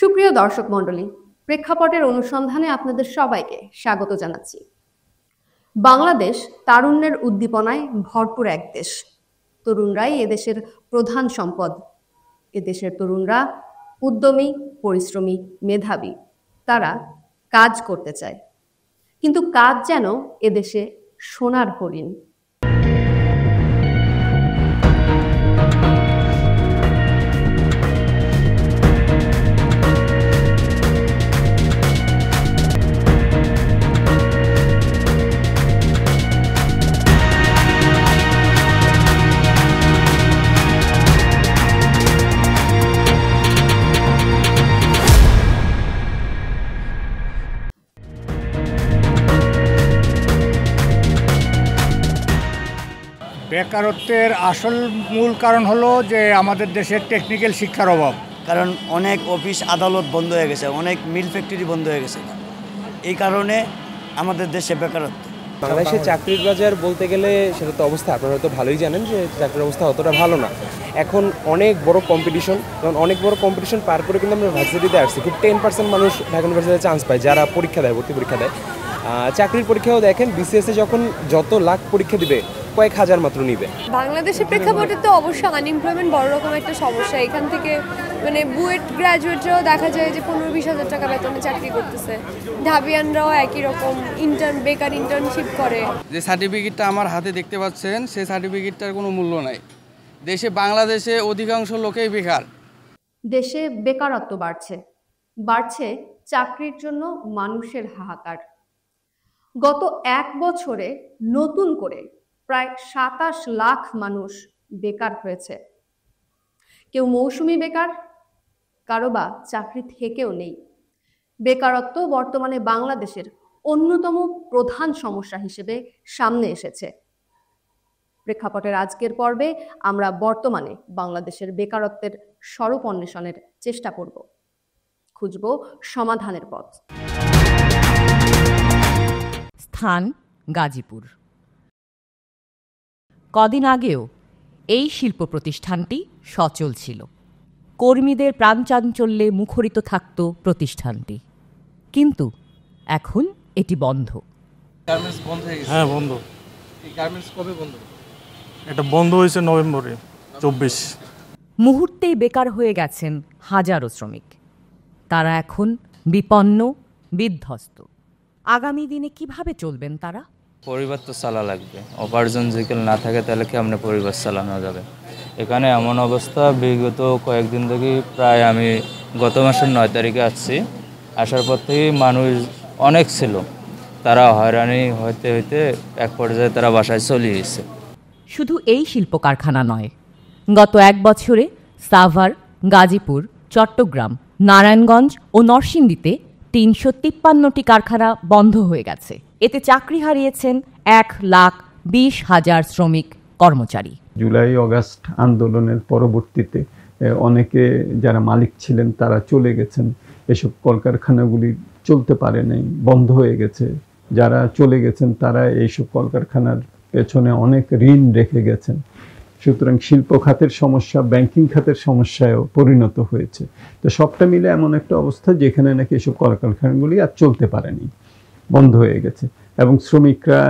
সুপ্রিয় দর্শক মণ্ডলী, প্রেক্ষাপটের অনুসন্ধানে আপনাদের সবাইকে স্বাগত জানাচ্ছি। বাংলাদেশ তারুণ্যের উদ্দীপনায় ভরপুর এক দেশ। তরুণরাই এদেশের প্রধান সম্পদ। এদেশের তরুণরা উদ্যমী, পরিশ্রমী, মেধাবী। তারা কাজ করতে চায়, কিন্তু কাজ যেন এদেশে সোনার হরিণ। বেকারত্বের আসল মূল কারণ হলো যে আমাদের দেশের টেকনিক্যাল শিক্ষার অভাব। কারণ অনেক অফিস আদালত বন্ধ হয়ে গেছে, অনেক মিল ফ্যাক্টরি বন্ধ হয়ে গেছে। এই কারণে আমাদের দেশে বেকারত্ব। বাংলাদেশের চাকরির বাজার বলতে গেলে সেটা তো অবস্থা আপনারা হয়তো ভালোই জানেন যে চাকরির অবস্থা অতটা ভালো না। এখন অনেক বড় কম্পিটিশন, কারণ অনেক বড় কম্পিটিশন পার করে কিন্তু আমরা ভার্সিটিতে আসছি। খুব 10% মানুষ ঢাকা ইউনিভার্সিটিতে চান্স পায় যারা পরীক্ষা দেয়, ভর্তি পরীক্ষা দেয়। চাকরির পরীক্ষাও দেখেন বিসিএসে যখন যত লাখ পরীক্ষা দিবে কয়েক হাজার মাত্র নিবে। বাংলাদেশের প্রেক্ষাপটে তো অবশ্যই আনএমপ্লয়মেন্ট বড় রকম একটা সমস্যা। এখান থেকে মানে বুয়েট গ্র্যাজুয়েটরাও দেখা যায় যে 15-20 হাজার টাকা বেতনে চাকরি করতেছে। ঢাবিয়ানরাও একই রকম বেকার ইন্টার্নশিপ করে। যে সার্টিফিকেটটা আমার হাতে দেখতে পাচ্ছেন, সেই সার্টিফিকেটটার কোনো মূল্য নাই। বাংলাদেশে অধিকাংশ লোকেই বেকার। দেশে বেকারত্ব বাড়ছে চাকরির জন্য মানুষের হাহাকার। গত এক বছরে নতুন করে প্রায় 27 লাখ মানুষ বেকার হয়েছে। কেউ মৌসুমি বেকার, কারো বা চাকরি থেকেও নেই। বেকারত্ব বর্তমানে বাংলাদেশের অন্যতম প্রধান সমস্যা হিসেবে সামনে এসেছে। প্রেক্ষাপটের আজকের পর্বে আমরা বর্তমানে বাংলাদেশের বেকারত্বের স্বরূপ অন্বেষণের চেষ্টা করব, খুঁজব সমাধানের পথ। স্থান গাজীপুর। কদিন আগেও এই শিল্প প্রতিষ্ঠানটি সচল ছিল। কর্মীদের প্রাণচাঞ্চল্যে মুখরিত থাকত প্রতিষ্ঠানটি, কিন্তু এখন এটি বন্ধ। গার্মেন্টস বন্ধ হয়ে গেছে। হ্যাঁ, বন্ধ। এই গার্মেন্টস কবে বন্ধ? এটা বন্ধ হয়েছে নভেম্বরে 24। মুহূর্তেই বেকার হয়ে গেছেন হাজারো শ্রমিক। তারা এখন বিপন্ন, বিধ্বস্ত। আগামী দিনে কিভাবে চলবেন তারা? পরিবার তো চালা লাগবে। উপার্জন যদি না থাকে তাহলে কেমনে পরিবার চালানো যাবে? এখানে এমন অবস্থা, বিগত কয়েকদিন থেকে প্রায় আমি গত মাসের 9 তারিখে আসছি। আসার পর থেকেই মানুষ অনেক ছিল, তারা হয়রানি হইতে হইতে এক পর্যায়ে তারা বাসায় চলে গেছে। শুধু এই শিল্প কারখানা নয়, গত এক বছরে সাভার, গাজীপুর, চট্টগ্রাম, নারায়ণগঞ্জ ও নরসিংদীতে 353টি কারখানা বন্ধ হয়ে গেছে। এতে চাকরি হারিয়েছেন 1,20,000 শ্রমিক কর্মচারী। জুলাই অগাস্ট আন্দোলনের পরবর্তীতে অনেকে যারা মালিক ছিলেন তারা চলে গেছেন। এসব কলকারখানাগুলি চলতে পারে নাই, বন্ধ হয়ে গেছে। যারা চলে গেছেন তারা এইসব কলকারখানার পেছনে অনেক ঋণ রেখে গেছেন। সুতরাং শিল্প খাতের সমস্যা ব্যাংকিং খাতের সমস্যায়ও পরিণত হয়েছে। তো সবটা মিলে এমন একটা অবস্থা যেখানে নাকি এসব কলকারখানাগুলি আর চলতে পারেনি, বন্ধ হয়ে গেছে। এবং শ্রমিকরা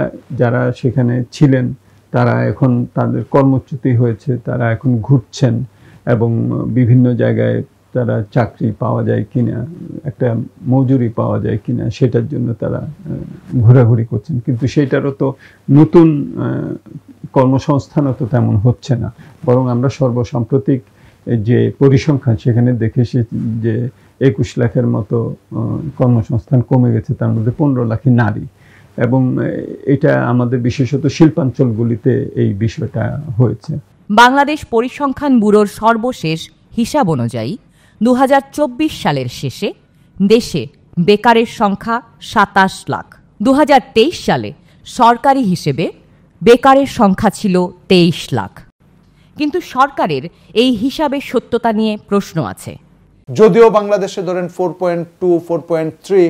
যারা সেখানে ছিলেন তারা এখন তাদের কর্মচ্যুতি হয়েছে, তারা এখন ঘুরছেন এবং বিভিন্ন জায়গায় তারা চাকরি পাওয়া যায় কিনা, একটা মজুরি পাওয়া যায় কিনা সেটার জন্য তারা ঘোরাঘুরি করছেন। কিন্তু সেটারও তো নতুন কর্মসংস্থানও তো তেমন হচ্ছে না। বরং আমরা সর্বসাম্প্রতিক যে পরিসংখ্যান সেখানে দেখেছি যে 21 লাখের মতো কর্মসংস্থান কমে গেছে, তার মধ্যে 15 লাখই নারী। এবং এটা আমাদের বিশেষত শিল্পাঞ্চলগুলিতে এই বিষয়টা হয়েছে। বাংলাদেশ পরিসংখ্যান ব্যুরোর সর্বশেষ হিসাব অনুযায়ী 2024 সালের শেষে দেশে বেকারের সংখ্যা 27 লাখ। 2023 সালে সরকারি হিসেবে বেকারের সংখ্যা ছিল 23 লাখ। কিন্তু সরকারের এই হিসাবের সত্যতা নিয়ে প্রশ্ন আছে। যদিও বাংলাদেশে ধরেন 4.2, 4.3,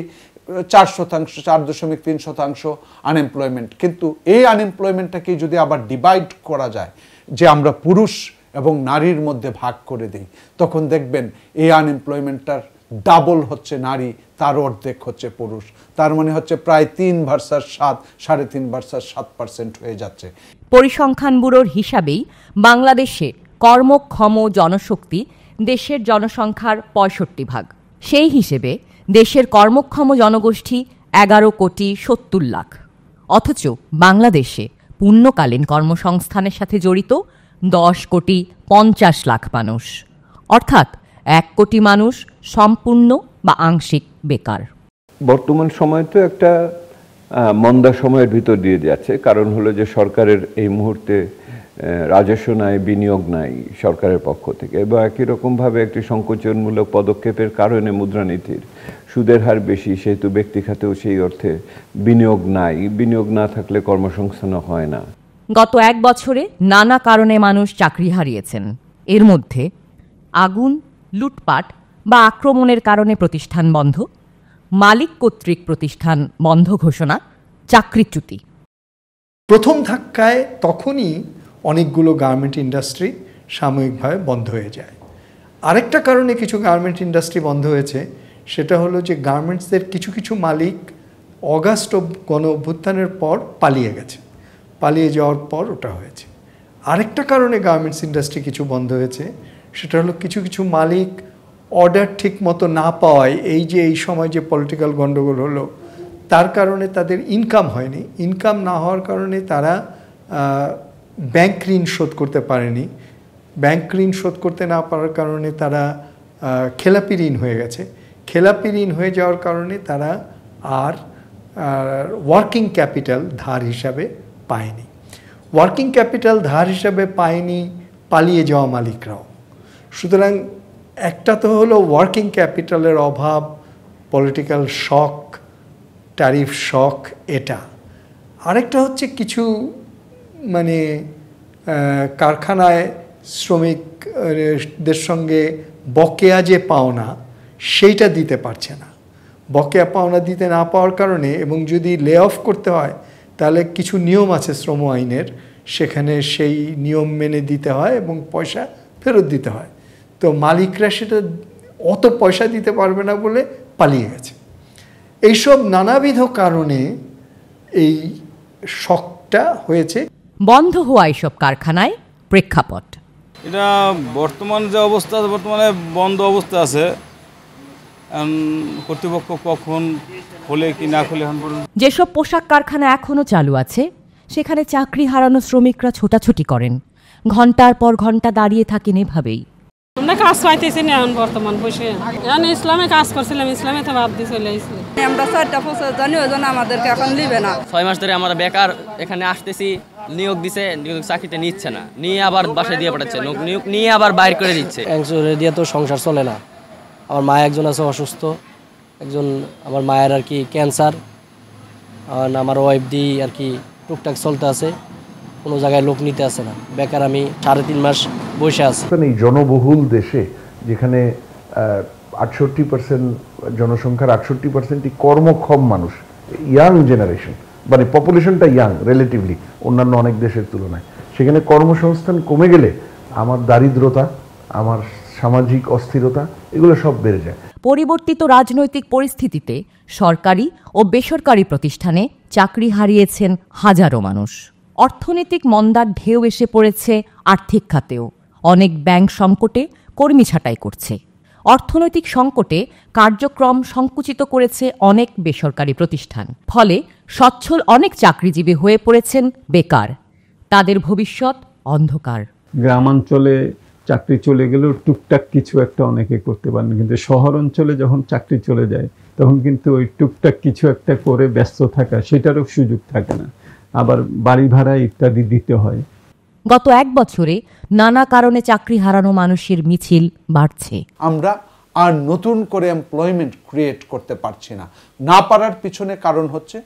4.3% আনএমপ্লয়মেন্ট, কিন্তু এই আনএমপ্লয়মেন্টটাকে যদি আবার ডিভাইড করা যায়, যে আমরা পুরুষ এবং নারীর মধ্যে ভাগ করে দিই, তখন দেখবেন এই আনএমপ্লয়মেন্টটার ডাবল হচ্ছে নারী, তার অর্ধেক হচ্ছে পুরুষ। তার মানে হচ্ছে প্রায় 3 ভার্সাস 7, 3.5 ভার্সাস 7% হয়ে যাচ্ছে। পরিসংখ্যান ব্যুরোর হিসাবেই বাংলাদেশে কর্মক্ষম জনশক্তি দেশের জনসংখ্যার 65%। সেই হিসেবে দেশের কর্মক্ষম জনগোষ্ঠী 11,70,00,000। অথচ বাংলাদেশে পূর্ণকালীন কর্মসংস্থানের সাথে জড়িত 10,50,00,000 মানুষ, অর্থাৎ 1 কোটি মানুষ সম্পূর্ণ বা আংশিক বেকার। বর্তমান সময় তো একটা মন্দা সময়ের ভিতর দিয়ে যাচ্ছে। কারণ হলো যে সরকারের এই মুহূর্তে রাজস্ব নাই, বিনিয়োগ নাই সরকারের পক্ষ থেকে, এবং একই রকমভাবে একটি সংকোচনমূলক পদক্ষেপের কারণে মুদ্রানীতির সুদের হার বেশি, সেহেতু ব্যক্তি খাতেও সেই অর্থে বিনিয়োগ নাই। বিনিয়োগ না থাকলে কর্মসংস্থানও হয় না। গত 1 বছরে নানা কারণে মানুষ চাকরি হারিয়েছেন। এর মধ্যে আগুন, লুটপাট বা আক্রমণের কারণে প্রতিষ্ঠান বন্ধ, মালিক কর্তৃক প্রতিষ্ঠান বন্ধ ঘোষণা, চাকরিচ্যুতি। প্রথম ধাক্কায় তখনই অনেকগুলো গার্মেন্ট ইন্ডাস্ট্রি সাময়িকভাবে বন্ধ হয়ে যায়। আরেকটা কারণে কিছু গার্মেন্ট ইন্ডাস্ট্রি বন্ধ হয়েছে, সেটা হলো যে গার্মেন্টসদের কিছু কিছু মালিক অগাস্ট গণ অভ্যুত্থানের পর পালিয়ে গেছে। পালিয়ে যাওয়ার পর ওটা হয়েছে। আরেকটা কারণে গার্মেন্টস ইন্ডাস্ট্রি কিছু বন্ধ হয়েছে, সেটা হলো কিছু কিছু মালিক অর্ডার ঠিক মতো না পাওয়ায়, এই সময় যে পলিটিক্যাল গণ্ডগোল হলো তার কারণে তাদের ইনকাম হয়নি। ইনকাম না হওয়ার কারণে তারা ব্যাংক ঋণ শোধ করতে পারেনি। ব্যাংক ঋণ শোধ করতে না পারার কারণে তারা খেলাপি ঋণ হয়ে গেছে। খেলাপি ঋণ হয়ে যাওয়ার কারণে তারা আর ওয়ার্কিং ক্যাপিটাল ধার হিসাবে পায়নি। ওয়ার্কিং ক্যাপিটাল ধার হিসাবে পায়নি পালিয়ে যাওয়া মালিকরাও। সুতরাং একটা তো হলো ওয়ার্কিং ক্যাপিটালের অভাব, পলিটিক্যাল শক, ট্যারিফ শক, এটা। আরেকটা হচ্ছে কিছু কারখানায় শ্রমিকদের সঙ্গে বকেয়া যে পাওনা সেইটা দিতে পারছে না। বকেয়া পাওনা দিতে না পাওয়ার কারণে, এবং যদি লে অফ করতে হয় তাহলে কিছু নিয়ম আছে শ্রম আইনের, সেখানে সেই নিয়ম মেনে দিতে হয় এবং পয়সা ফেরত দিতে হয়। তো মালিকরা সেটা অত পয়সা দিতে পারবে না বলে পালিয়ে গেছে। এইসব নানাবিধ কারণে এই শকটা হয়েছে। বন্ধ হওয়া এসব কারখানায় প্রেক্ষাপট। এটা বর্তমান যে অবস্থা, বর্তমানে বন্ধ অবস্থা আছে। কর্তৃপক্ষ কখন খোলে কি না খোলে এখন পর্যন্ত। যেসব পোশাক কারখানা এখনো চালু আছে সেখানে চাকরি হারানো শ্রমিকরা ছোটাছুটি করেন, ঘন্টার পর ঘন্টা দাঁড়িয়ে থাকেন এভাবেই। আমরা কাজ পাইতেছি না এখন বর্তমান বসে। এখন ইসলামে কাজ করছিলাম, ইসলামে তো বাদ দিয়ে চলে আসছি। আমরা 4টা বছর জানি, ওই জন্য আমাদেরকে এখন দিবে না। 6 মাস ধরে আমরা বেকার এখানে আসতেছি, নিয়োগ দিছে, নিয়োগ চাকরিতে নিচ্ছে না, নিয়ে আবার বাসায় দিয়ে পাঠাচ্ছে, নিয়োগ নিয়ে আবার বাইর করে দিচ্ছে। দিয়ে তো সংসার চলে না। আমার মা একজন আছে অসুস্থ, একজন আমার মায়ের আর কি ক্যান্সার, আর আমার ওয়াইফ দিয়ে আর কি টুকটাক চলতে আছে, কোনো জায়গায় লোক নিতে আসে না। বেকার আমি 3.5 মাস বসে আছি। এই জনবহুল দেশে যেখানে 68% জনসংখ্যার 68%ই কর্মক্ষম মানুষ, ইয়াং জেনারেশন, মানে পপুলেশনটা ইয়াং রিলেটিভলি অন্যান্য অনেক দেশের তুলনায়, সেখানে কর্মসংস্থান কমে গেলে আমার দারিদ্রতা, আমার সামাজিক অস্থিরতা, এগুলো সব বেড়ে যায়। পরিবর্তিত রাজনৈতিক পরিস্থিতিতে সরকারি ও বেসরকারি প্রতিষ্ঠানে চাকরি হারিয়েছেন হাজারো মানুষ। অর্থনৈতিক মন্দার ঢেউ এসে পড়েছে আর্থিক খাতেও। অনেক ব্যাংক সংকটে কর্মী ছাঁটাই করছে। অর্থনৈতিক সংকটে কার্যক্রম সংকুচিত করেছে অনেক বেসরকারি প্রতিষ্ঠান। ফলে সচ্ছল অনেক চাকরিজীবী হয়ে পড়েছেন বেকার। তাদের ভবিষ্যৎ অন্ধকার। গ্রামাঞ্চলে চাকরি চলে গেলেও টুকটাক কিছু একটা অনেকে করতে পারেন, কিন্তু শহর অঞ্চলে যখন চাকরি চলে যায় তখন কিন্তু ওই টুকটাক কিছু একটা করে ব্যস্ত থাকা সেটারও সুযোগ থাকে না, আবার বাড়ি ভাড়া ইত্যাদি দিতে হয়। গত 1 বছরে নানা কারণে চাকরি হারানো মানুষের মিছিল বাড়ছে। আমরা আর নতুন করে এমপ্লয়মেন্ট ক্রিয়েট করতে পারছি না। না পারার পিছনে কারণ হচ্ছে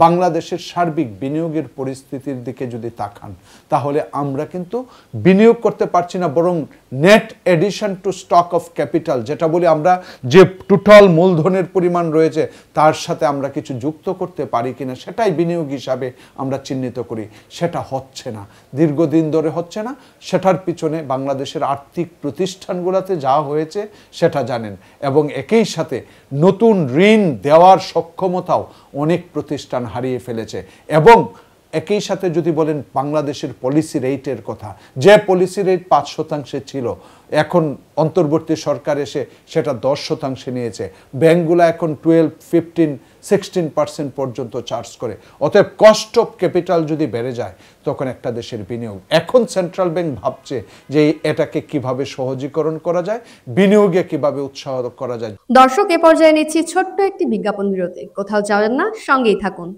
বাংলাদেশের সার্বিক বিনিয়োগের পরিস্থিতির দিকে যদি তাকান, তাহলে আমরা কিন্তু বিনিয়োগ করতে পারছি না, বরং net addition to stock of capital যেটা বলি আমরা, যে টোটাল মূলধনের পরিমাণ রয়েছে তার সাথে আমরা কিছু যুক্ত করতে পারি কিনা সেটাই বিনিয়োগ হিসাবে আমরা চিহ্নিত করি। সেটা হচ্ছে না, দীর্ঘদিন ধরে হচ্ছে না। সেটার পিছনে বাংলাদেশের আর্থিক প্রতিষ্ঠানগুলোতে যা হয়েছে সেটা জানেন, এবং একই সাথে নতুন ঋণ দেওয়ার সক্ষমতাও অনেক প্রতিষ্ঠান হারিয়ে ফেলেছে। এবং একই সাথে যদি বলেন বাংলাদেশের পলিসি রেটের কথা, যে পলিসি রেট 5% ছিল, এখন অন্তর্বর্তী সরকার এসে সেটা 10% নিয়েছে। ব্যাংকগুলো এখন 12, 15, 16% পর্যন্ত চার্জ করে। অতএব কস্ট অফ ক্যাপিটাল যদি বেড়ে যায় তখন একটা দেশের বিনিয়োগ, এখন সেন্ট্রাল ব্যাংক ভাবছে যে এটাকে কিভাবে সহজীকরণ করা যায়, বিনিয়োগে কিভাবে উৎসাহ করা যায়। দর্শক, এ পর্যায়ে নিচ্ছি ছোট্ট একটি বিজ্ঞাপন বিরতি। কোথাও যাবেন না, সঙ্গেই থাকুন।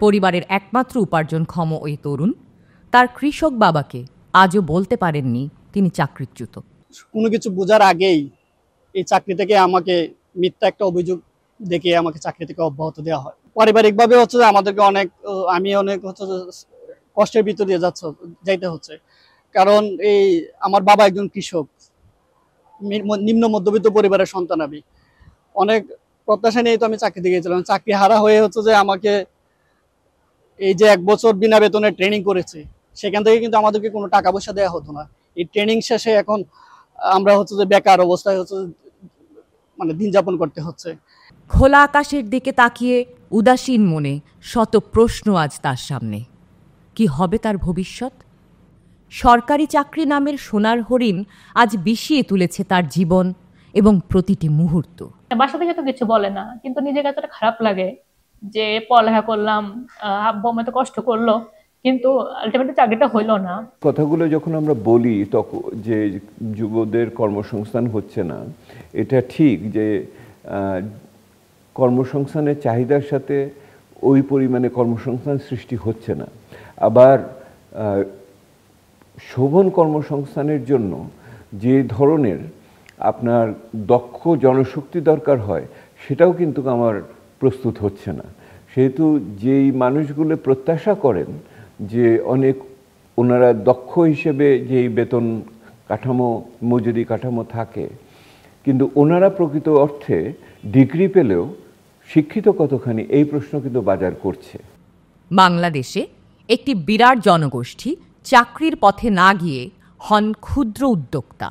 পরিবারের একমাত্র উপার্জনক্ষম ওই তরুণ তার কৃষক বাবাকে আজও বলতে পারেননি তিনি চাকরিচ্যুত। কোনো কিছু বোঝার আগেই এই চাকরি থেকে আমাকে মিথ্যা একটা অভিযোগ দেখে আমাকে চাকরি থেকে অব্যাহত দেওয়া হয়। পারিবারিকভাবে হচ্ছে যে আমাদেরকে আমি অনেক হচ্ছে কষ্টের ভিতর দিয়ে যাইতে হচ্ছে, কারণ এই আমার বাবা একজন কৃষক, নিম্ন মধ্যবিত্ত পরিবারের সন্তান। আমি অনেক প্রত্যাশা নিয়ে তো আমি চাকরিতে গিয়েছিলাম। চাকরি হারা হয়ে হচ্ছে যে আমাকে এই যে 1 বছর বিনা বেতনে ট্রেনিং করেছে, সেখান থেকে কিন্তু আমাদেরকে কোনো টাকা পয়সা দেওয়া হতো না। এই ট্রেনিং শেষে এখন আমরা হচ্ছে যে বেকার অবস্থায় হচ্ছে মানে দিন যাপন করতে হচ্ছে। খোলা আকাশের দিকে তাকিয়ে উদাসীন মনে শত প্রশ্ন আজ তার সামনে। কি হবে তার ভবিষ্যৎ? সরকারি চাকরি নামের সোনার হরিণ আজ বিষিয়ে তুলেছে তার জীবন এবং প্রতিটি মুহূর্ত। বাসা থেকে তো কিছু বলে না, কিন্তু নিজের কাছে খারাপ লাগে যে পড়ালেখা করলাম, আব্বু আমার তো কষ্ট করলো, কিন্তু আলটিমেটলি চাকরিটা হইলো না। কথাগুলো যখন আমরা বলি তখন যে যুবদের কর্মসংস্থান হচ্ছে না, এটা ঠিক যে কর্মসংস্থানের চাহিদার সাথে ওই পরিমাণে কর্মসংস্থান সৃষ্টি হচ্ছে না। আবার শোভন কর্মসংস্থানের জন্য যে ধরনের আপনার দক্ষ জনশক্তি দরকার হয় সেটাও কিন্তু আমার প্রস্তুত হচ্ছে না। সেহেতু যেই মানুষগুলো প্রত্যাশা করেন যে অনেক ওনারা দক্ষ হিসেবে যেই বেতন কাঠামো, মজুরি কাঠামো থাকে, কিন্তু ওনারা প্রকৃত অর্থে ডিগ্রি পেলেও শিক্ষিত কতখানি, এই প্রশ্ন কিন্তু বাজার করছে। বাংলাদেশে একটি বিরাট জনগোষ্ঠী চাকরির পথে না গিয়ে হন ক্ষুদ্র উদ্যোক্তা।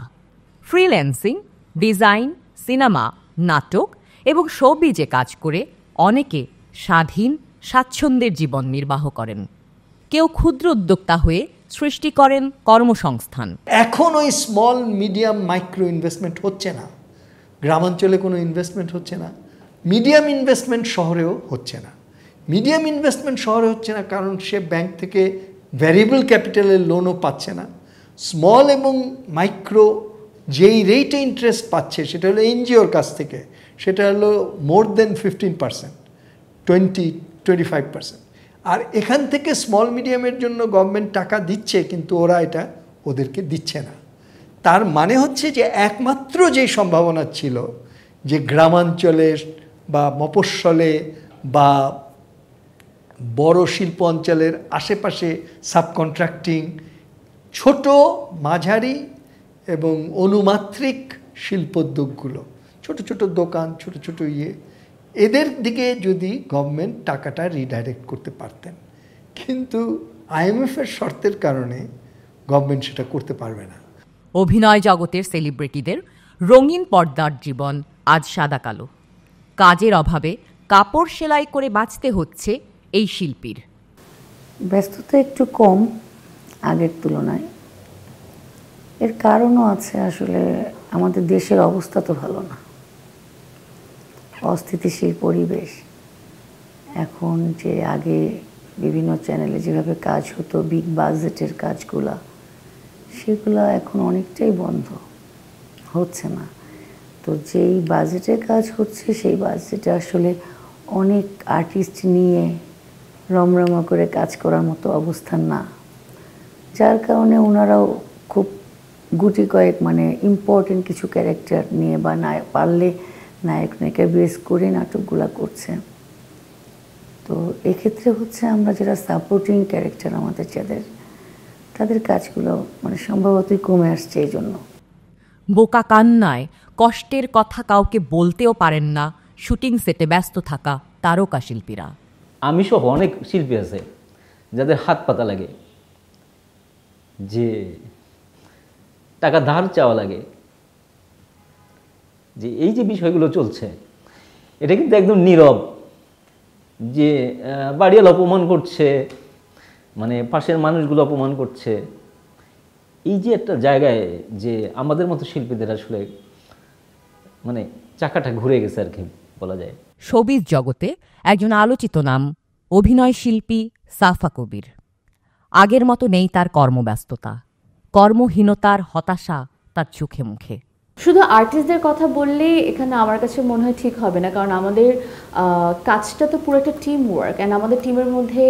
ফ্রিল্যান্সিং, ডিজাইন, সিনেমা, নাটক এবং শোবিজে কাজ করে অনেকে স্বাধীন স্বাচ্ছন্দ্যের জীবন নির্বাহ করেন। কেউ ক্ষুদ্র উদ্যোক্তা হয়ে সৃষ্টি করেন কর্মসংস্থান। এখন ওই স্মল মিডিয়াম মাইক্রো ইনভেস্টমেন্ট হচ্ছে না, গ্রামাঞ্চলে কোনো ইনভেস্টমেন্ট হচ্ছে না, মিডিয়াম ইনভেস্টমেন্ট শহরেও হচ্ছে না। মিডিয়াম ইনভেস্টমেন্ট শহরে হচ্ছে না কারণ সে ব্যাংক থেকে ভ্যারিয়েবল ক্যাপিটালের লোনও পাচ্ছে না। স্মল এবং মাইক্রো যেই রেটে ইন্টারেস্ট পাচ্ছে সেটা হলো এনজিওর কাছ থেকে, সেটা হলো মোর দেন 15%, 20-25%। আর এখান থেকে স্মল মিডিয়ামের জন্য গভর্নমেন্ট টাকা দিচ্ছে, কিন্তু ওরা এটা ওদেরকে দিচ্ছে না। তার মানে হচ্ছে যে একমাত্র যে সম্ভাবনা ছিল যে গ্রামাঞ্চলে বা মফস্বলে বা বড় শিল্প অঞ্চলের আশেপাশে সাবকন্ট্রাক্টিং, ছোট মাঝারি এবং অনুমাত্রিক শিল্পোদ্যোগগুলো, ছোট ছোট দোকান, ছোট ছোট এদের দিকে যদি গভর্নমেন্ট টাকাটা রিডাইরেক্ট করতে পারতেন, কিন্তু আইএমএফের শর্তের কারণে গভর্নমেন্ট সেটা করতে পারবে না। অভিনয় জগতের সেলিব্রিটিদের রঙিন পর্দার জীবন আজ সাদা কালো। কাজের অভাবে কাপড় সেলাই করে বাঁচতে হচ্ছে এই শিল্পীর। ব্যস্ততা একটু কম আগের তুলনায়। এর কারণও আছে, আসলে আমাদের দেশের অবস্থা তো ভালো না, অস্থিতিশীল পরিবেশ। এখন যে আগে বিভিন্ন চ্যানেলে যেভাবে কাজ হতো, বিগ বাজেটের কাজগুলা, সেগুলো এখন অনেকটাই বন্ধ, হচ্ছে না। তো যেই বাজেটে কাজ হচ্ছে সেই বাজেটে আসলে অনেক আর্টিস্ট নিয়ে রমরমা করে কাজ করার মতো অবস্থান না, যার কারণে ওনারাও খুব গুটি কয়েক মানে ইম্পর্টেন্ট কিছু ক্যারেক্টার নিয়ে বা পারলে নায়ক নায়িকা বেস করে নাটকগুলো করছে। তো এক্ষেত্রে হচ্ছে আমরা যারা সাপোর্টিং ক্যারেক্টার আমাদের যাদের, তাদের কাজগুলো মানে সম্ভবতই কমে আসছে। এই জন্য বোকা কান্নায় কষ্টের কথা কাউকে বলতেও পারেন না শুটিং সেটে ব্যস্ত থাকা তারকা শিল্পীরা। আমি সহ অনেক শিল্পী আছে যাদের হাত পাতা লাগে, যে টাকা ধার চাওয়া লাগে, যে এই যে বিষয়গুলো চলছে এটা কিন্তু একদম নীরব, যে বাড়িওয়ালা অপমান করছে, মানে পাশের মানুষগুলো অপমান করছে। এই যে একটা জায়গায় যে আমাদের মতো শিল্পীদের আসলে মানে চাকাটা ঘুরে গেছে আর কি বলা যায়। শোবিজ জগতে একজন আলোচিত নাম অভিনয় শিল্পী সাফা কবির। আগের মতো নেই তার কর্মব্যস্ততা, কর্মহীনতার হতাশা তার চোখে মুখে। শুধু আর্টিস্টদের কথা বললেই এখানে আমার কাছে মনে হয় ঠিক হবে না, কারণ আমাদের কাজটা তো পুরো একটা টিম ওয়ার্ক, অ্যান্ড আমাদের টিমের মধ্যে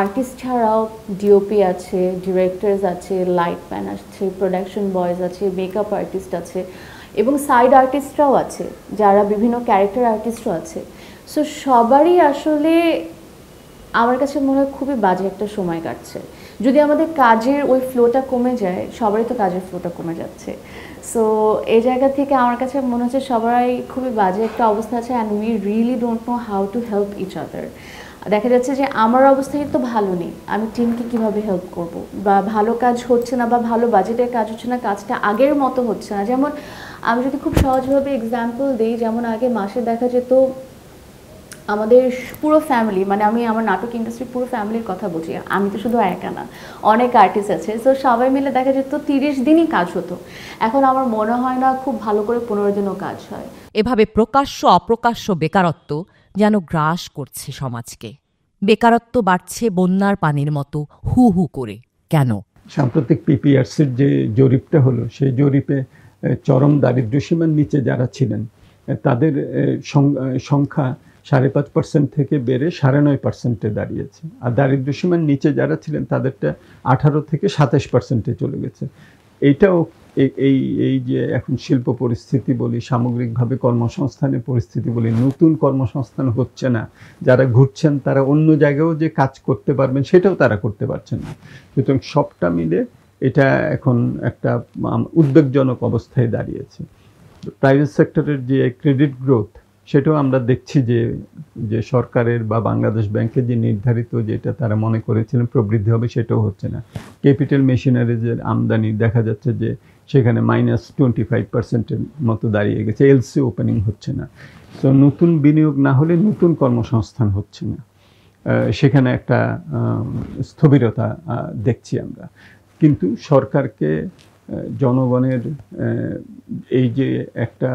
আর্টিস্ট ছাড়াও ডিওপি আছে, ডিরেক্টরস আছে, লাইটম্যান আছে, প্রোডাকশন বয়েজ আছে, মেকআপ আর্টিস্ট আছে এবং সাইড আর্টিস্টরাও আছে, যারা বিভিন্ন ক্যারেক্টার আর্টিস্টও আছে। সো সবারই আসলে আমার কাছে মনে হয় খুবই বাজে একটা সময় কাটছে। যদি আমাদের কাজের ওই ফ্লোটা কমে যায়, সবারই তো কাজের ফ্লোটা কমে যাচ্ছে। সো এই জায়গা থেকে আমার কাছে মনে হচ্ছে সবাই খুবই বাজে একটা অবস্থা আছে, and we really don't know how to help each other. দেখা যাচ্ছে যে আমার অবস্থা তো ভালো নেই, আমি টিমকে কিভাবে হেল্প করব, বা ভালো কাজ হচ্ছে না বা ভালো বাজেটের কাজ হচ্ছে না, কাজটা আগের মতো হচ্ছে না। যেমন আমি যদি খুব সহজভাবে এক্সাম্পল দিই, যেমন আগে মাসে দেখা যেত আমাদের পুরো ফ্যামিলি, মানে আমি আমার নাটক ইন্ডাস্ট্রির পুরো ফ্যামিলির কথা বলছি, আমি তো শুধু একা না, অনেক আর্টিস্ট আছে। সো সবাই মিলে দেখা যেত 30 দিনই কাজ হতো। এখন আমার মনে হয় না খুব ভালো করে 15 দিনও কাজ হয়। এভাবে প্রকাশ্য অপ্রকাশ্য বেকারত্ব যেন গ্রাস করছে সমাজকে। বেকারত্ব বাড়ছে বন্যার পানির মতো হু হু করে। কেন? সাম্প্রতিক পিপিআরসির যে জরিপটা হলো, সেই জরিপে চরম দারিদ্র্যসীমার নিচে যারা ছিলেন তাদের সংখ্যা 5.5% থেকে বেড়ে 9.5%-এ দাঁড়িয়েছে, আর দারিদ্র্যসীমার নিচে যারা ছিলেন তাদেরটা 18 থেকে 27%-এ চলে গেছে। এইটাও এই যে এখন শিল্প পরিস্থিতি বলি, সামগ্রিকভাবে কর্মসংস্থানের পরিস্থিতি বলি, নতুন কর্মসংস্থান হচ্ছে না, যারা ঘুরছেন তারা অন্য জায়গায়ও যে কাজ করতে পারবেন সেটাও তারা করতে পারছেন না। সুতরাং সবটা মিলে এটা এখন একটা উদ্বেগজনক অবস্থায় দাঁড়িয়েছে। প্রাইভেট সেক্টরের যে ক্রেডিট গ্রোথ, সেটাও আমরা দেখছি যে সরকারের বা বাংলাদেশ ব্যাংকের যে নির্ধারিত যেটা তারা মনে করেছিলেন প্রবৃদ্ধি হবে, সেটাও হচ্ছে না। ক্যাপিটাল মেশিনারিজের আমদানি দেখা যাচ্ছে যে সেখানে -25%-এর মতো দাঁড়িয়ে গেছে। এলসি ওপেনিং হচ্ছে না। তো নতুন বিনিয়োগ না হলে নতুন কর্মসংস্থান হচ্ছে না, সেখানে একটা স্থবিরতা দেখছি আমরা। কিন্তু সরকারকে জনগণের এই যে একটা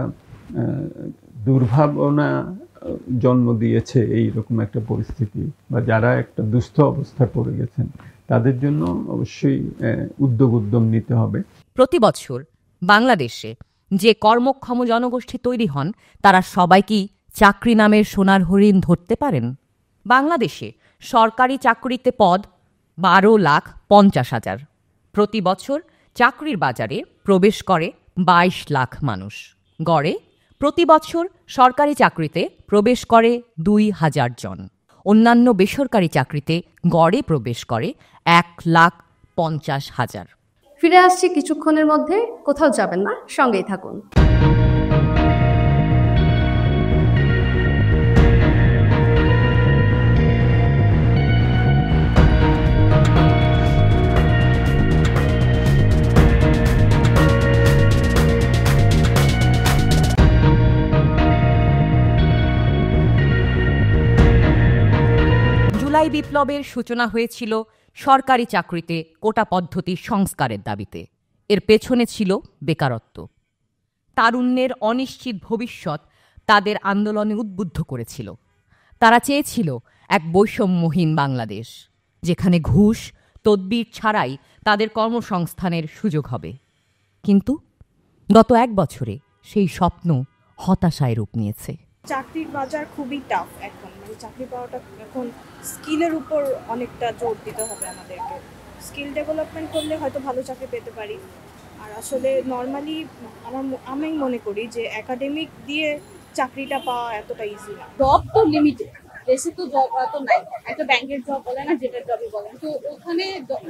দুর্ভাবনা জন্ম দিয়েছে এইরকম একটা পরিস্থিতি, বা যারা একটা দুস্থ অবস্থায় পড়ে গেছেন, তাদের জন্য অবশ্যই উদ্যম নিতে হবে। প্রতি বছর বাংলাদেশে যে কর্মক্ষম জনগোষ্ঠী তৈরি হন, তারা সবাই কি চাকরি নামের সোনার হরিণ ধরতে পারেন? বাংলাদেশে সরকারি চাকরিতে পদ 12,50,000। প্রতি বছর চাকরির বাজারে প্রবেশ করে 22 লাখ মানুষ। গড়ে প্রতি বছর সরকারি চাকরিতে প্রবেশ করে 2,000 জন। অন্যান্য বেসরকারি চাকরিতে গড়ে প্রবেশ করে 1,50,000। ফিরে আসছি কিছুক্ষণের মধ্যে, কোথাও যাবেন না, সঙ্গেই থাকুন। জুলাই বিপ্লবের সূচনা হয়েছিল সরকারি চাকরিতে কোটা পদ্ধতি সংস্কারের দাবিতে। এর পেছনে ছিল বেকারত্ব। তারুণ্যের অনিশ্চিত ভবিষ্যৎ তাদের আন্দোলনে উদ্বুদ্ধ করেছিল। তারা চেয়েছিল এক বৈষম্যহীন বাংলাদেশ, যেখানে ঘুষ তদবির ছাড়াই তাদের কর্মসংস্থানের সুযোগ হবে। কিন্তু গত 1 বছরে সেই স্বপ্ন হতাশায় রূপ নিয়েছে। চাকরির বাজার খুবই টাফ এখন, মানে চাকরি পাওয়াটা এখন স্কিলের উপর অনেকটা জোর দিতে হবে আমাদেরকে। স্কিল ডেভেলপমেন্ট করলে হয়তো ভালো চাকরি পেতে পারি। আর আসলে নর্মালি আমি মনে করি যে একাডেমিক দিয়ে চাকরিটা পাওয়া এতটা ইজি না। জব তো লিমিটেড, দেশে তো জব তো নাই, একটা ব্যাংকের জব বলে না, যেটা জবই বলেন, তো ওখানে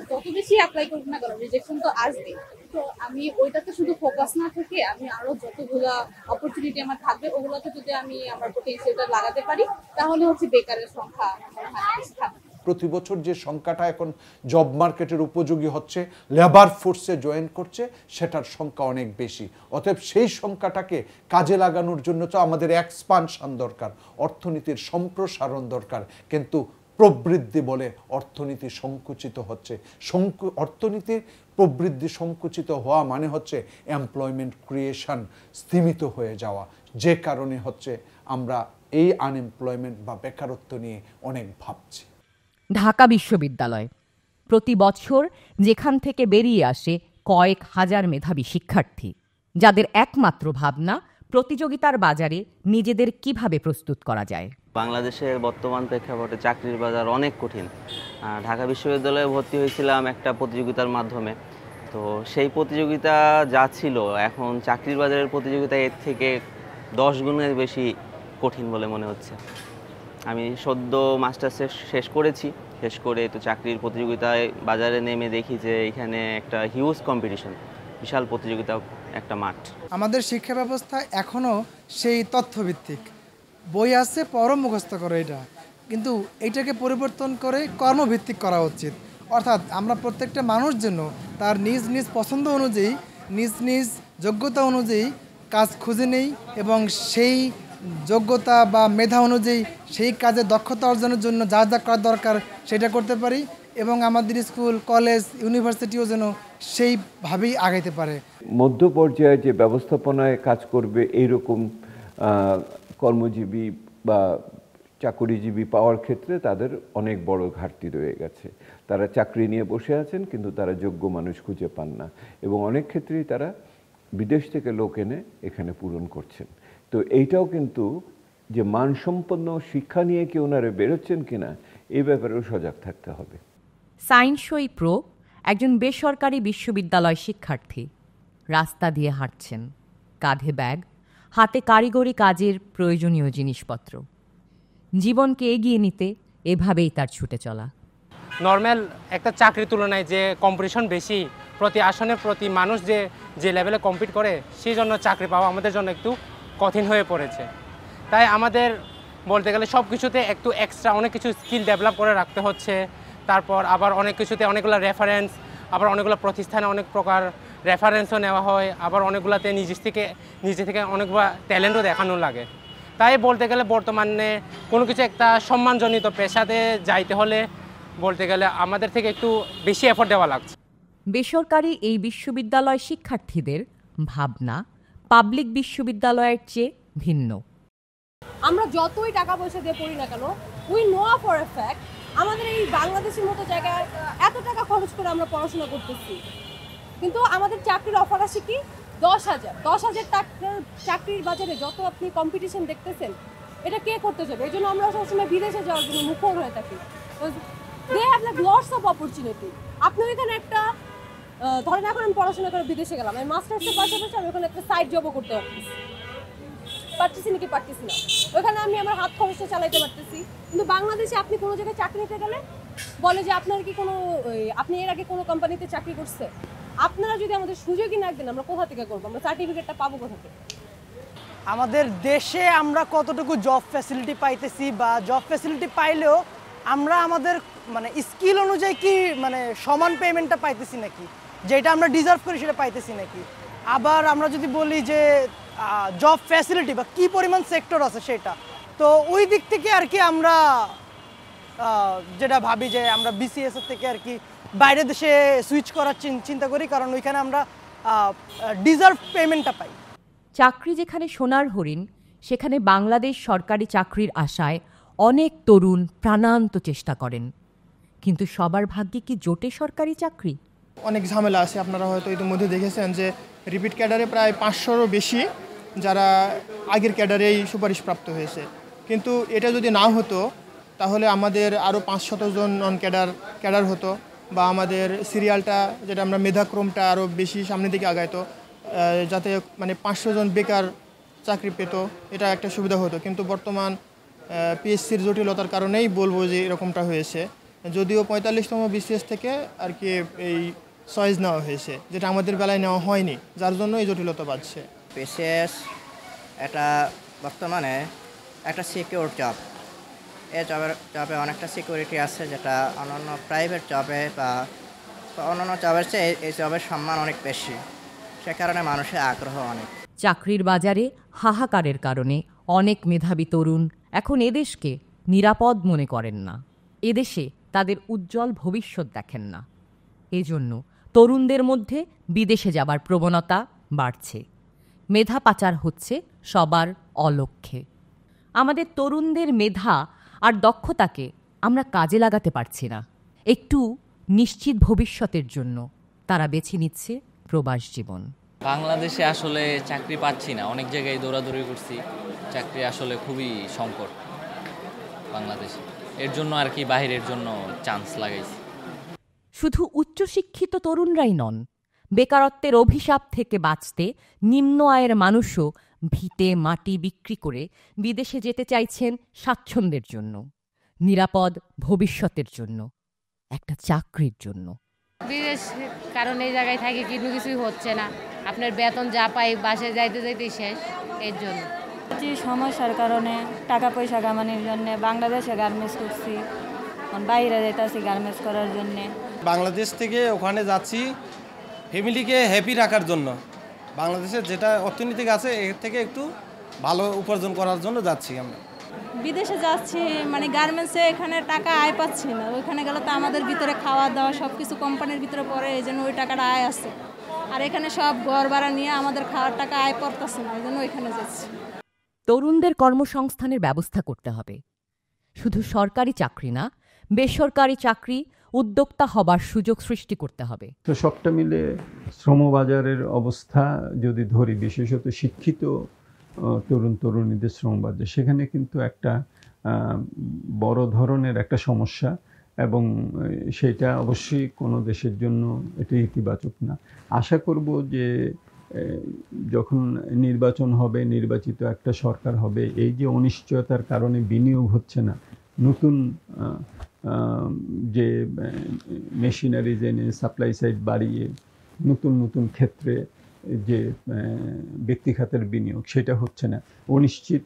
যত বেশি অ্যাপ্লাই করবো না কেন রিজেকশন তো আসবে। তো আমি ওইটাতে শুধু ফোকাস না থেকে আমি আরো যতগুলা অপরচুনিটি আমার থাকবে ওগুলোতে যদি আমি আমার পোটেনশিয়ালটা লাগাতে পারি তাহলে হচ্ছে বেকারের সংখ্যা থাকবে। প্রতি বছর যে সংখ্যাটা এখন জব মার্কেটের উপযোগী হচ্ছে, লেবার ফোর্সে জয়েন করছে, সেটার সংখ্যা অনেক বেশি। অতএব সেই সংখ্যাটাকে কাজে লাগানোর জন্য তো আমাদের এক্সপানশন দরকার, অর্থনীতির সম্প্রসারণ দরকার। কিন্তু প্রবৃদ্ধি বলে অর্থনীতি সংকুচিত হচ্ছে। অর্থনীতির প্রবৃদ্ধি সংকুচিত হওয়া মানে হচ্ছে এমপ্লয়মেন্ট ক্রিয়েশন স্থিমিত হয়ে যাওয়া, যে কারণে হচ্ছে আমরা এই আনএমপ্লয়মেন্ট বা বেকারত্ব নিয়ে অনেক ভাবছি। ঢাকা বিশ্ববিদ্যালয় প্রতি বছর যেখান থেকে বেরিয়ে আসে কয়েক হাজার মেধাবী শিক্ষার্থী, যাদের একমাত্র ভাবনা প্রতিযোগিতার বাজারে নিজেদের কিভাবে প্রস্তুত করা যায়। বাংলাদেশের বর্তমান প্রেক্ষাপটে চাকরির বাজার অনেক কঠিন। ঢাকা বিশ্ববিদ্যালয়ে ভর্তি হয়েছিলাম একটা প্রতিযোগিতার মাধ্যমে, তো সেই প্রতিযোগিতা যা ছিল, এখন চাকরির বাজারের প্রতিযোগিতা এর থেকে 10 গুণের বেশি কঠিন বলে মনে হচ্ছে। আমি সদ্য মাস্টার্স শেষ করেছি, শেষ করে তো চাকরির প্রতিযোগিতায় বাজারে নেমে দেখি যে এখানে একটা হিউজ কম্পিটিশন, বিশাল প্রতিযোগিতা, একটা মাঠ। আমাদের শিক্ষা ব্যবস্থা এখনও সেই তথ্যভিত্তিক, বই আছে পড়ো মুখস্থ করো, এটা কিন্তু এইটাকে পরিবর্তন করে কর্মভিত্তিক করা উচিত। অর্থাৎ আমরা প্রত্যেকটা মানুষ যেন তার নিজ নিজ পছন্দ অনুযায়ী, নিজ নিজ যোগ্যতা অনুযায়ী কাজ খুঁজে নেই এবং সেই যোগ্যতা বা মেধা অনুযায়ী সেই কাজে দক্ষতা অর্জনের জন্য যা যা করা দরকার সেটা করতে পারি এবং আমাদের স্কুল, কলেজ, ইউনিভার্সিটিও যেন সেইভাবেই আগাইতে পারে। মধ্য পর্যায়ে যে ব্যবস্থাপনায় কাজ করবে এইরকম কর্মজীবী বা চাকুরিজীবী পাওয়ার ক্ষেত্রে তাদের অনেক বড় ঘাটতি রয়ে গেছে। তারা চাকরি নিয়ে বসে আছেন কিন্তু তারা যোগ্য মানুষ খুঁজে পান না, এবং অনেক ক্ষেত্রেই তারা বিদেশ থেকে লোক এনে এখানে পূরণ করছেন। তো এইটাও কিন্তু যে মানসম্পন্ন শিক্ষা নিয়ে কি ওনারা বেরোচ্ছেন কিনা এই ব্যাপারেও সজাগ থাকতে হবে। সাইনসই প্রো একজন বেসরকারি বিশ্ববিদ্যালয় শিক্ষার্থী রাস্তা দিয়ে হাঁটছেন, কাঁধে ব্যাগ, হাতে কারিগরি কাজের প্রয়োজনীয় জিনিসপত্র। জীবনকে এগিয়ে নিতে এভাবেই তার ছুটে চলা। নর্মাল একটা চাকরির তুলনায় যে কম্পিটিশন বেশি, প্রতি আসনে প্রতি মানুষ যে লেভেলে কম্পিট করে, সেই জন্য চাকরি পাওয়া আমাদের জন্য একটু কঠিন হয়ে পড়েছে। তাই আমাদের বলতে গেলে সব কিছুতে একটু এক্সট্রা অনেক কিছু স্কিল ডেভেলপ করে রাখতে হচ্ছে। তারপর আবার অনেক কিছুতে অনেকগুলো রেফারেন্স, আবার অনেকগুলো প্রতিষ্ঠানে অনেক প্রকার রেফারেন্সও নেওয়া হয়, আবার অনেকগুলোতে নিজে থেকে অনেকগুলো ট্যালেন্টও দেখানো লাগে। তাই বলতে গেলে বর্তমানে কোনো কিছু একটা সম্মানজনিত পেশাতে যাইতে হলে বলতে গেলে আমাদের থেকে একটু বেশি এফোর্ট দেওয়া লাগছে। বেসরকারি এই বিশ্ববিদ্যালয় শিক্ষার্থীদের ভাবনা পাবলিক বিশ্ববিদ্যালয়ের চেয়ে ভিন্ন। আমরা যতই টাকা পয়সা দিয়ে পড়ি না কেন, we know for a fact আমাদের এই বাংলাদেশের মতো জায়গায় এত টাকা খরচ করে আমরা পড়াশোনা করতেছি, কিন্তু আমাদের চাকরির অফার আসে কি 10,000 টাকার চাকরির বাজারে যত আপনি কম্পিটিশন দেখতেছেন, এটা কে করতে যাবে? এই জন্য আমরা সবসময় বিদেশে যাওয়ার জন্য মুখর হয়ে থাকি। They have like lots of opportunity. আপনি ওইখানে একটা ধরেন এখন আমি পড়াশোনা করে বিদেশে গেলাম, আমি মাস্টার্সের পাশাপাশি আমি ওখানে একটা সাইড জবও করতে পারতেছি নাকি পারতেছি না, ওইখানে আমি আমার হাত খরচটা চালাইতে পারতেছি। কিন্তু বাংলাদেশে আপনি কোনো জায়গায় চাকরি নিতে গেলে বলে যে আপনার কি কোনো, আপনি এর আগে কোনো কোম্পানিতে চাকরি করছে? আপনারা যদি আমাদের সুযোগই না দেন আমরা কোথা থেকে করবো? আমরা সার্টিফিকেটটা পাবো কোথা থেকে? আমাদের দেশে আমরা কতটুকু জব ফ্যাসিলিটি পাইতেছি, বা জব ফ্যাসিলিটি পাইলেও আমরা আমাদের মানে স্কিল অনুযায়ী কি মানে সমান পেমেন্টটা পাইতেছি নাকি, যেটা আমরা ডিজার্ভ করি সেটা পাইতেছি নাকি? আবার আমরা যদি বলি যে জব ফ্যাসিলিটি বা কী পরিমাণ সেক্টর আছে সেটা, তো ওই দিক থেকে আর কি আমরা যেটা ভাবি যে আমরা বিসিএস থেকে আর কি বাইরের দেশে সুইচ করার চিন্তা করি, কারণ ওইখানে আমরা ডিজার্ভ পেমেন্টটা পাই। চাকরি যেখানে সোনার হরিণ, সেখানে বাংলাদেশ সরকারি চাকরির আশায় অনেক তরুণ প্রাণান্ত চেষ্টা করেন, কিন্তু সবার ভাগ্যে কি জোটে সরকারি চাকরি? অনেক ঝামেলা আছে। আপনারা হয়তো ইতিমধ্যে দেখেছেন যে রিপিট ক্যাডারে প্রায় 500-এরও বেশি যারা আগের ক্যাডারেই সুপারিশপ্রাপ্ত হয়েছে। কিন্তু এটা যদি না হতো তাহলে আমাদের আরও 500 জন নন ক্যাডার হতো, বা আমাদের সিরিয়ালটা যেটা আমরা মেধাক্রমটা আরও বেশি সামনের দিকে আগাইতো, যাতে মানে 500 জন বেকার চাকরি পেত, এটা একটা সুবিধা হতো। কিন্তু বর্তমান পিএসসির জটিলতার কারণেই বলবো যে এরকমটা হয়েছে। যদিও 45তম বিসিএস থেকে আর কি এই চয়েস নেওয়া হয়েছে, যেটা আমাদের বেলায় নেওয়া হয়নি, যার জন্য এই জটিলতা বাড়ছে। বিসিএস এটা বর্তমানে একটা সিকিউর জব। এই জবে অনেকটা সিকিউরিটি আছে, যেটা অন্যান্য প্রাইভেট জবে বা অন্যান্য জবের চেয়ে এই জবের সম্মান অনেক বেশি, সে কারণে মানুষের আগ্রহ অনেক। চাকরির বাজারে হাহাকারের কারণে অনেক মেধাবী তরুণ এখন এদেশকে নিরাপদ মনে করেন না, এদেশে তাদের উজ্জ্বল ভবিষ্যৎ দেখেন না। এজন্য তরুণদের মধ্যে বিদেশে যাবার প্রবণতা বাড়ছে, মেধা পাচার হচ্ছে সবার অলক্ষ্যে। আমাদের তরুণদের মেধা আর দক্ষতাকে আমরা কাজে লাগাতে পারছি না। একটু নিশ্চিত ভবিষ্যতের জন্য তারা বেছে নিচ্ছে প্রবাস জীবন। বাংলাদেশে আসলে চাকরি পাচ্ছি না, অনেক জায়গায় দৌড়াদৌড়ি করছি, চাকরি আসলে খুবই সংকট বাংলাদেশে। এর জন্য আর কি বাহিরের জন্য চান্স লাগাইছি। শুধু উচ্চশিক্ষিত তরুণরাই নন, বেকারত্বের অভিশাপ থেকে বাঁচতে নিম্ন আয়ের মানুষও ভিটে মাটি বিক্রি করে বিদেশে যেতে চাইছেন স্বাচ্ছন্দ্যের জন্য, নিরাপদ ভবিষ্যতের জন্য, একটা চাকরির জন্য। বিদেশ কারণ এই জায়গায় থাকি কিন্তু কিছুই হচ্ছে না, আপনার বেতন যা পাই বাসে যাইতে যাইতে শেষ। এর জন্য সমস্যার কারণে টাকা পয়সা কামানোর জন্য বাংলাদেশে গার্মেন্টস করছি, বাইরে যাইতেছি গার্মেন্টস করার জন্য। বাংলাদেশ থেকে ওখানে যাচ্ছি ফ্যামিলিকে হ্যাপি রাখার জন্য, বাংলাদেশের যেটা অর্থনৈতিক আছে এর থেকে একটু ভালো উপার্জন করার জন্য যাচ্ছি আমরা। বিদেশে যাচ্ছি মানে গার্মেন্টসে এখানে টাকা আয় পাচ্ছি না, ওইখানে গেলে তো আমাদের ভিতরে খাওয়া দাওয়া সব কিছু কোম্পানির ভিতরে পড়ে, এই জন্য ওই টাকাটা আয় আছে। আর এখানে সব ঘর ভাড়া নিয়ে আমাদের খাওয়ার টাকা আয় পড়তেছে না, এই জন্য ওইখানে যাচ্ছি। তরুণদের কর্মসংস্থানের ব্যবস্থা করতে হবে, শুধু সরকারি চাকরি না, বেসরকারি চাকরি, উদ্যোক্তা হবার সুযোগ সৃষ্টি করতে হবে। তো সবটা মিলে শ্রমবাজারের অবস্থা যদি ধরি, বিশেষত শিক্ষিত তরুণ তরুণীদের শ্রমবাজার, সেখানে কিন্তু একটা বড় ধরনের একটা সমস্যা, এবং সেটা অবশ্যই কোনো দেশের জন্য এটা ইতিবাচক না। আশা করব যে যখন নির্বাচন হবে, নির্বাচিত একটা সরকার হবে, এই যে অনিশ্চয়তার কারণে বিনিয়োগ হচ্ছে না, নতুন যে মেশিনারিজ এনে সাপ্লাই সাইড বাড়িয়ে নতুন নতুন ক্ষেত্রে যে ব্যক্তিখাতের বিনিয়োগ সেটা হচ্ছে না, অনিশ্চিত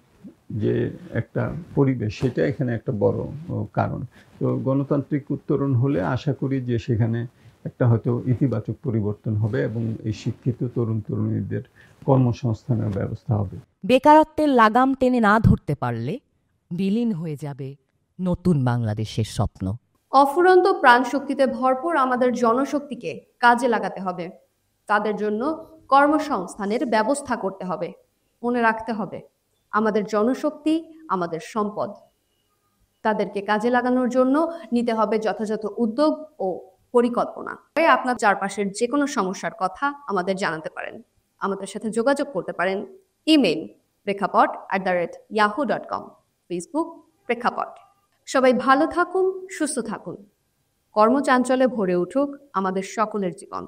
যে একটা পরিবেশ, সেটা এখানে একটা বড় কারণ। তো গণতান্ত্রিক উত্তরণ হলে আশা করি যে সেখানে একটা হয়তো ইতিবাচক পরিবর্তন হবে এবং এই শিক্ষিত তরুণ তরুণীদের কর্মসংস্থানের ব্যবস্থা হবে। বেকারত্বের লাগাম টেনে না ধরতে পারলে বিলীন হয়ে যাবে নতুন বাংলাদেশের স্বপ্ন। অফুরন্ত প্রাণশক্তিতে ভরপুর আমাদের জনশক্তিকে কাজে লাগাতে হবে, তাদের জন্য কর্মসংস্থানের ব্যবস্থা করতে হবে। মনে রাখতে হবে, আমাদের জনশক্তি আমাদের সম্পদ, তাদেরকে কাজে লাগানোর জন্য নিতে হবে যথাযথ উদ্যোগ ও পরিকল্পনা। আপনার চারপাশের যে কোনো সমস্যার কথা আমাদের জানাতে পারেন, আমাদের সাথে যোগাযোগ করতে পারেন। ইমেইল প্রেক্ষাপট@yahoo.com, ফেসবুক প্রেক্ষাপট। সবাই ভালো থাকুন, সুস্থ থাকুন, কর্মচাঞ্চল্যে ভরে উঠুক আমাদের সকলের জীবন।